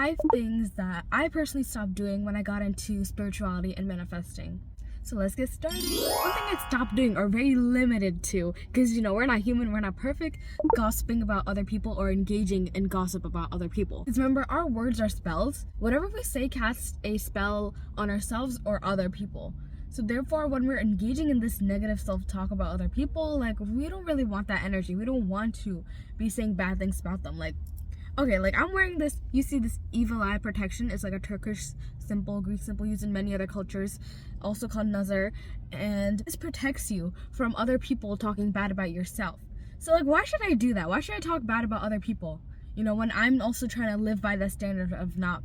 5 things that I personally stopped doing when I got into spirituality and manifesting. So let's get started. One thing I stopped doing, or very limited to, because we're not human, we're not perfect, gossiping about other people or engaging in gossip about other people. Because remember, our words are spells. Whatever we say casts a spell on ourselves or other people. So therefore, when we're engaging in this negative self-talk about other people, like, we don't really want that energy. We don't want to be saying bad things about them. Like, okay, like I'm wearing this, you see this evil eye protection. It's like a Turkish symbol, Greek symbol used in many other cultures, also called nazar, and this protects you from other people talking bad about yourself. So like, why should I do that? Why should I talk bad about other people? When I'm also trying to live by the standard of not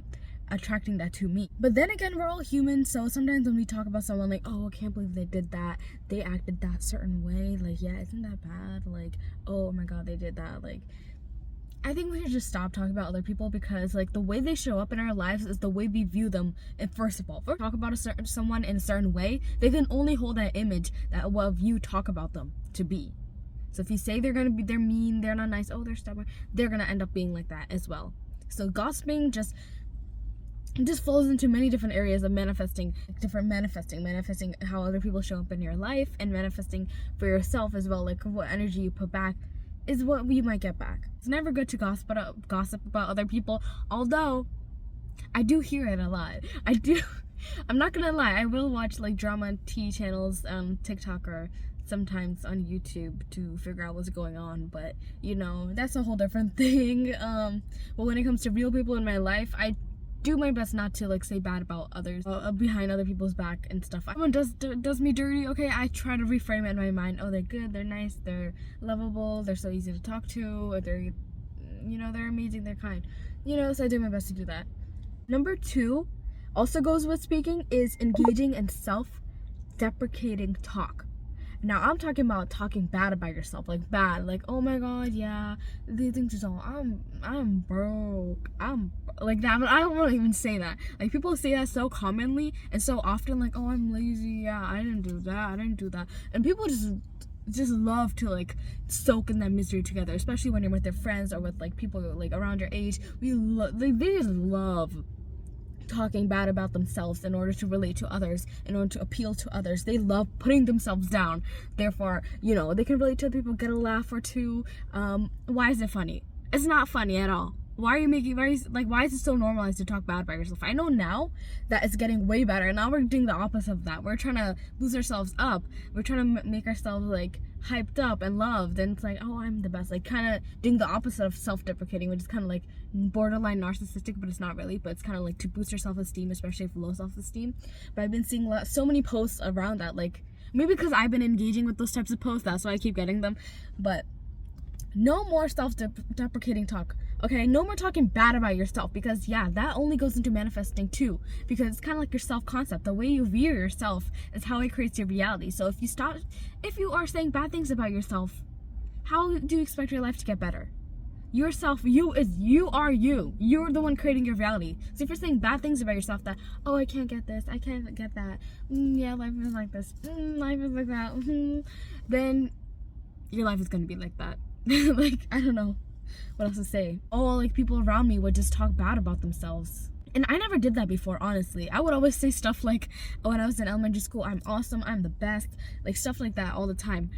attracting that to me. But then again, we're all human, so sometimes when we talk about someone, like, oh, I can't believe they did that, they acted that certain way, like, yeah, isn't that bad? Like, oh my god, they did that. Like, I think we should just stop talking about other people, because like the way they show up in our lives is the way we view them. And first of all, if we talk about someone in a certain way, they can only hold that image that what you talk about them to be. So if you say they're mean, they're not nice, oh, they're stubborn, they're gonna end up being like that as well. So gossiping just falls into many different areas of manifesting how other people show up in your life, and manifesting for yourself as well. Like, what energy you put back is what we might get back. It's never good to gossip about other people, although I do hear it a lot. I'm not gonna lie, I will watch like drama tea channels, TikTok, or sometimes on YouTube to figure out what's going on, but that's a whole different thing. But when it comes to real people in my life, I do my best not to like say bad about others behind other people's back and stuff. If someone does me dirty, okay, I try to reframe it in my mind. Oh, they're good, they're nice, they're lovable, they're so easy to talk to, or they're amazing, they're kind. So I do my best to do that. Number 2, also goes with speaking, is engaging in self-deprecating talk. Now, I'm talking about talking bad about yourself, like bad, like, oh my god, yeah, these things are, I'm broke, I'm like that, but I don't want to even say that. Like, people say that so commonly and so often, like, oh, I'm lazy, yeah, I didn't do that, and people just love to like soak in that misery together, especially when you're with their friends or with like people like around your age. They just love talking bad about themselves in order to relate to others, in order to appeal to others. They love putting themselves down. Therefore, they can relate to other people, get a laugh or two. Why is it funny? It's not funny at all. Why is it so normalized to talk bad about yourself? I know now that it's getting way better. Now we're doing the opposite of that. We're trying to boost ourselves up. We're trying to make ourselves like hyped up and loved, and it's like, oh, I'm the best. Like, kind of doing the opposite of self-deprecating, which is kind of like borderline narcissistic, but it's not really. But it's kind of like to boost your self-esteem, especially if low self-esteem. But I've been seeing so many posts around that. Like, maybe because I've been engaging with those types of posts, that's why I keep getting them. But no more self-deprecating talk. Okay, no more talking bad about yourself, because yeah, that only goes into manifesting too, because it's kind of like your self-concept. The way you view yourself is how it creates your reality. So if you are saying bad things about yourself, how do you expect your life to get better? Yourself, you are you. You're the one creating your reality. So if you're saying bad things about yourself, that, oh, I can't get this, I can't get that, yeah, life is like this, life is like that, then your life is gonna be like that. Like, I don't know what else to say. Oh, like, people around me would just talk bad about themselves. And I never did that before, honestly. I would always say stuff like, oh, when I was in elementary school, I'm awesome, I'm the best, like stuff like that all the time.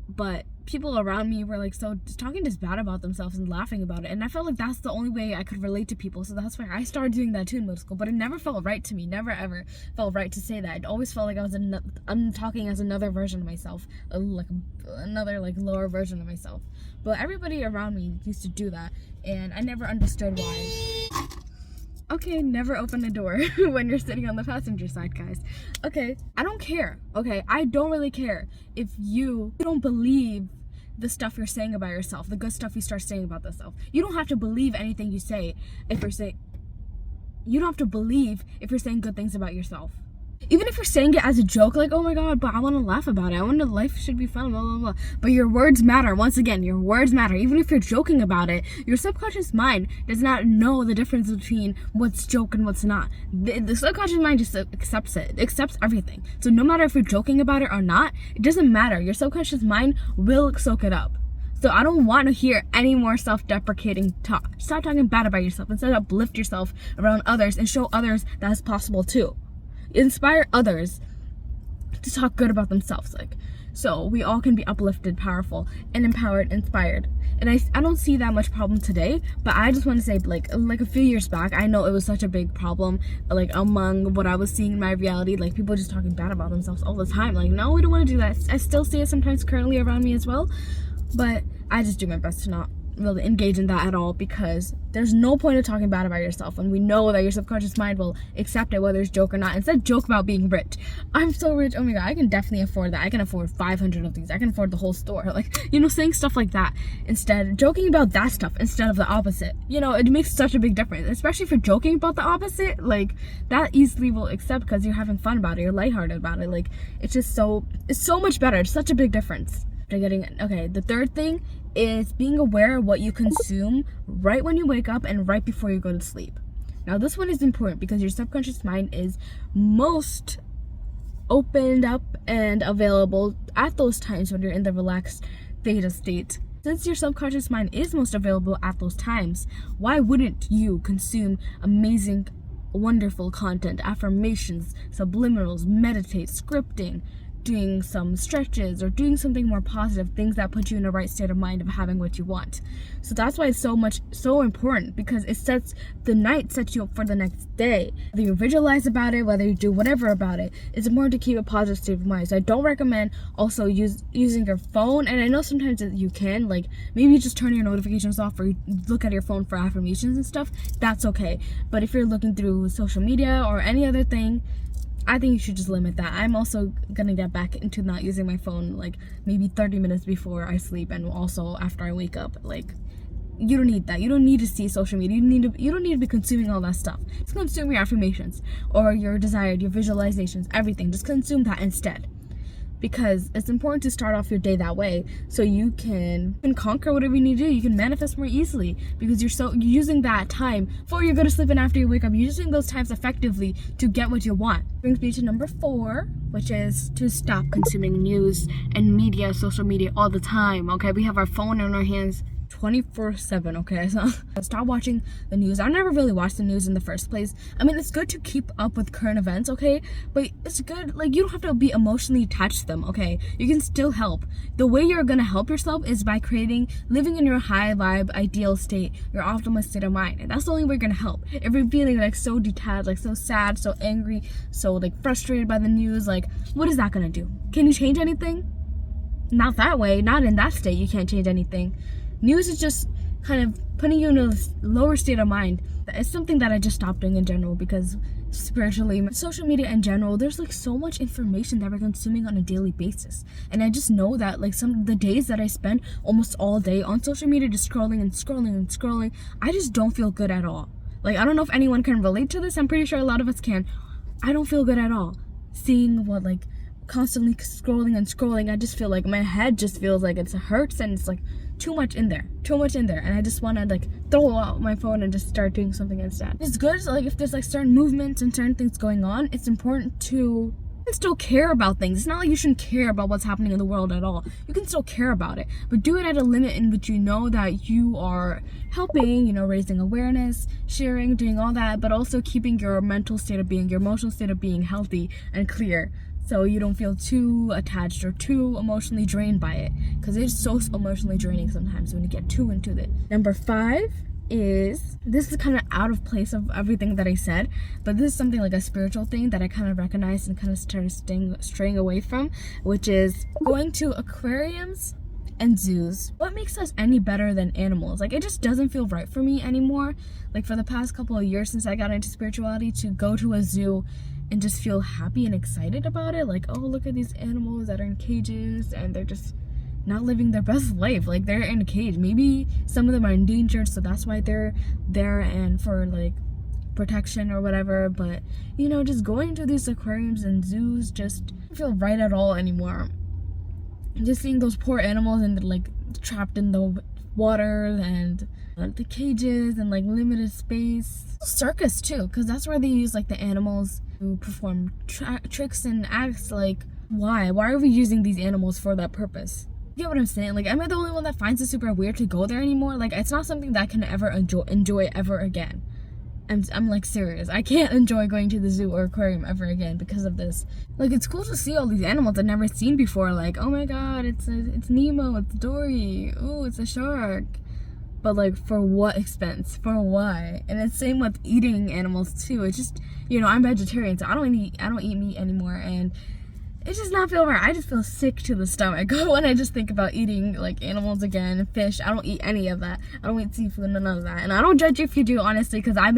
But people around me were like talking just bad about themselves and laughing about it, and I felt like that's the only way I could relate to people. So that's why I started doing that too in middle school. But it never felt right to me. Never ever felt right to say that. It always felt like I'm talking as another version of myself, like another like lower version of myself. But everybody around me used to do that, and I never understood why. Okay, never open a door when you're sitting on the passenger side, guys. Okay, I don't care. Okay, I don't really care if you don't believe the stuff you're saying about yourself, the good stuff you start saying about yourself. You don't have to believe anything you say if you're saying. You don't have to believe if you're saying good things about yourself. Even if you're saying it as a joke, like, oh my god, but I want to laugh about it, I want life should be fun, blah blah blah. But your words matter. Once again, your words matter. Even if you're joking about it, your subconscious mind does not know the difference between what's joke and what's not. The subconscious mind just accepts it. It accepts everything. So no matter if you're joking about it or not, it doesn't matter. Your subconscious mind will soak it up. So I don't want to hear any more self-deprecating talk. Stop talking bad about yourself. Instead, uplift yourself around others and show others that it's possible too. Inspire others to talk good about themselves, like, so we all can be uplifted, powerful, and empowered, inspired. And I don't see that much problem today, but I just want to say, like a few years back, I know it was such a big problem, like among what I was seeing in my reality, like people just talking bad about themselves all the time. Like, no, we don't want to do that. I still see it sometimes currently around me as well, but I just do my best to not really engage in that at all, because there's no point of talking bad about yourself when we know that your subconscious mind will accept it whether it's joke or not. Instead, joke about being rich. I'm so rich, oh my god, I can definitely afford that. I can afford 500 of these. I can afford the whole store. Like, you know, saying stuff like that instead, joking about that stuff instead of the opposite. You know, it makes such a big difference, especially for joking about the opposite. Like, that easily will accept because you're having fun about it, you're lighthearted about it. Like, it's so much better. It's such a big difference. Okay, the third thing is being aware of what you consume right when you wake up and right before you go to sleep. Now, this one is important because your subconscious mind is most opened up and available at those times when you're in the relaxed theta state. Since your subconscious mind is most available at those times, why wouldn't you consume amazing, wonderful content, affirmations, subliminals, meditate, scripting, doing some stretches, or doing something more positive, things that put you in the right state of mind of having what you want. So that's why it's so important, because it sets you up for the next day. Whether you visualize about it, whether you do whatever about it, it's important to keep a positive state of mind. So I don't recommend also using your phone, and I know sometimes that you can, like, maybe you just turn your notifications off or you look at your phone for affirmations and stuff. That's okay. But if you're looking through social media or any other thing, I think you should just limit that. I'm also gonna get back into not using my phone like maybe 30 minutes before I sleep, and also after I wake up. Like, you don't need that. You don't need to see social media. You don't need to be consuming all that stuff. Just consume your affirmations or your desired, your visualizations, everything. Just consume that instead. Because it's important to start off your day that way, so you can conquer whatever you need to do. You can manifest more easily because you're using that time before you go to sleep and after you wake up. You're using those times effectively to get what you want. Brings me to number 4, which is to stop consuming news and media, social media all the time. Okay, we have our phone in our hands 24/7. Okay, so stop watching the news. I never really watched the news in the first place. I mean, it's good to keep up with current events, okay, but it's good, like, you don't have to be emotionally attached to them. Okay, you can still help. The way you're gonna help yourself is by living in your high vibe ideal state, your optimal state of mind, and that's the only way you're gonna help. If you're feeling like so detached, like so sad, so angry, so like frustrated by the news, like, what is that gonna do? Can you change anything? Not that way. Not in that state. You can't change anything. News is just kind of putting you in a lower state of mind. It's something that I just stopped doing in general, because spiritually, social media in general, there's like so much information that we're consuming on a daily basis. And I just know that like some of the days that I spend almost all day on social media, just scrolling and scrolling and scrolling, I just don't feel good at all. Like, I don't know if anyone can relate to this. I'm pretty sure a lot of us can. I don't feel good at all. Seeing what, like, constantly scrolling and scrolling, I just feel like my head just feels like it hurts, and it's like too much in there, and I just want to like throw out my phone and just start doing something instead. It's good, like, if there's like certain movements and certain things going on, it's important to still care about things. It's not like you shouldn't care about what's happening in the world at all. You can still care about it, but do it at a limit in which you know that you are helping, you know, raising awareness, sharing, doing all that, but also keeping your mental state of being, your emotional state of being healthy and clear, so you don't feel too attached or too emotionally drained by it, because it's so emotionally draining sometimes when you get too into it. Number 5 is, this is kind of out of place of everything that I said, but this is something like a spiritual thing that I kind of recognized and kind of started straying away from, which is going to aquariums and zoos. What makes us any better than animals? Like, it just doesn't feel right for me anymore. Like, for the past couple of years since I got into spirituality, to go to a zoo and just feel happy and excited about it, like, oh, look at these animals that are in cages and they're just not living their best life. Like, they're in a cage. Maybe some of them are endangered, so that's why they're there and for like protection or whatever. But, you know, just going to these aquariums and zoos just don't feel right at all anymore. Just seeing those poor animals and like trapped in the water and the cages and like limited space. Circus too, because that's where they use like the animals to perform tricks and acts. Like, why are we using these animals for that purpose? You get what I'm saying? Like, am I the only one that finds it super weird to go there anymore? Like, it's not something that I can ever enjoy ever again. I'm like serious. I can't enjoy going to the zoo or aquarium ever again because of this. Like, it's cool to see all these animals I've never seen before. Like, oh my god, it's Nemo, it's Dory, oh, it's a shark. But like, for what expense? For why? And it's same with eating animals too. It's just, you know, I'm vegetarian, so I don't eat meat anymore, and it's just not feel right. I just feel sick to the stomach when I just think about eating like animals again, fish. I don't eat any of that. I don't eat seafood, none of that. And I don't judge you if you do, honestly, because I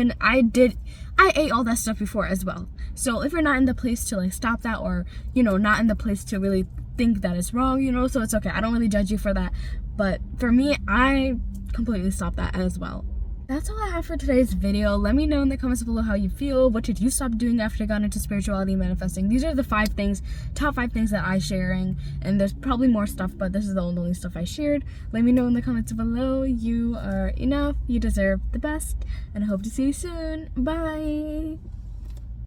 ate all that stuff before as well. So if you're not in the place to like stop that, or, you know, not in the place to really think that it's wrong, you know, so it's okay. I don't really judge you for that. But for me, I completely stopped that as well. That's all I have for today's video. Let me know in the comments below how you feel. What did you stop doing after you got into spirituality and manifesting? These are the top 5 things that I'm sharing, and there's probably more stuff, but this is the only stuff I shared. Let me know in the comments below. You are enough. You deserve the best, and I hope to see you soon. Bye.